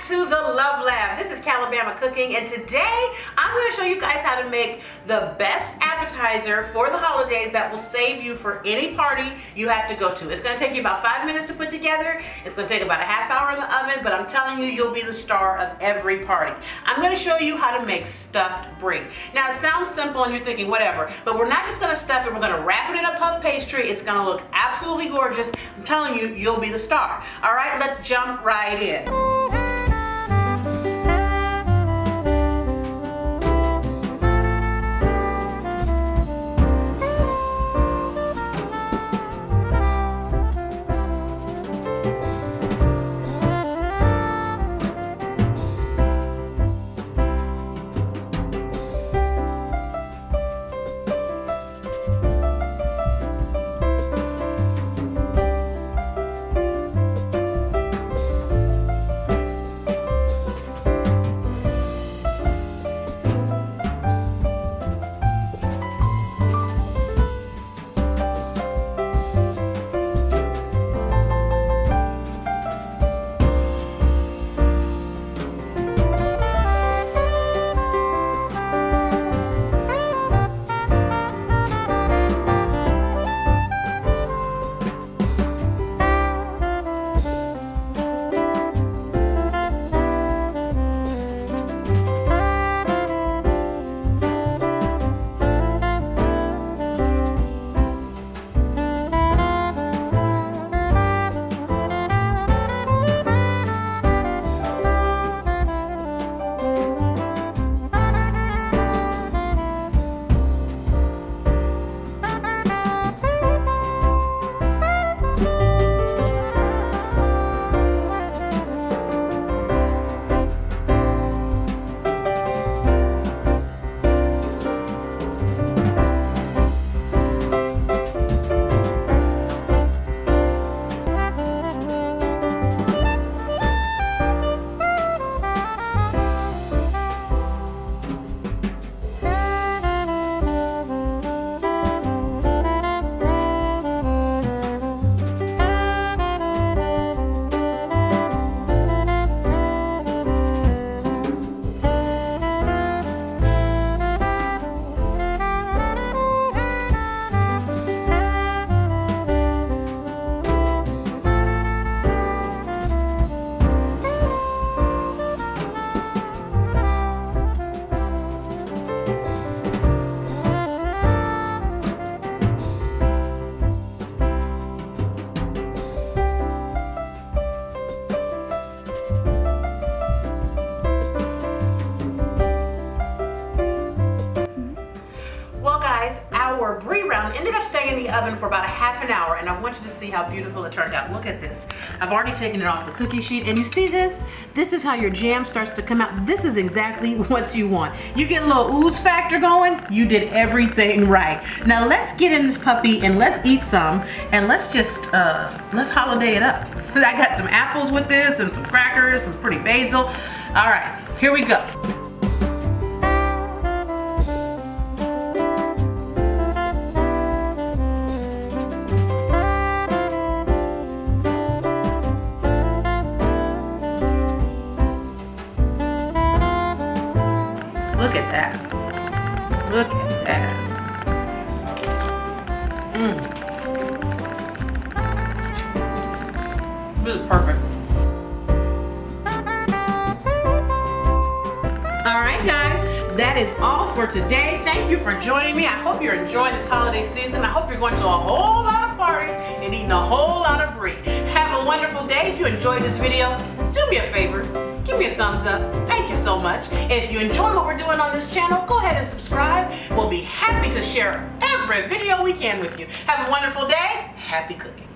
to the Love Lab. This is Calabama Cooking, and today I'm going to show you guys how to make the best appetizer for the holidays that will save you for any party you have to go to. It's going to take you about 5 minutes to put together. It's going to take about a half hour in the oven, but I'm telling you, you'll be the star of every party. I'm going to show you how to make stuffed brie. Now, it sounds simple and you're thinking whatever, but we're not just going to stuff it. We're going to wrap it in a puff pastry. It's going to look absolutely gorgeous. I'm telling you, you'll be the star. All right, let's jump right in. Our brie round ended up staying in the oven for about a half an hour, and I want you to see how beautiful it turned out. Look at this. I've already taken it off the cookie sheet, and you see this? This is how your jam starts to come out. This is exactly what you want. You get a little ooze factor going, you did everything right. Now let's get in this puppy and let's eat some, and let's just, let's holiday it up. I got some apples with this and some crackers, some pretty basil. All right, here we go. Look at that. Look at that. This is perfect. All right, guys, that is all for today. Thank you for joining me. I hope you're enjoying this holiday season. I hope you're going to a whole lot of parties and eating a whole lot of brie. Have a wonderful day. If you enjoyed this video, do me a favor. Give me a thumbs up. Thank you so much. And if you enjoy what we're doing on this channel, go ahead and subscribe. We'll be happy to share every video we can with you. Have a wonderful day. Happy cooking.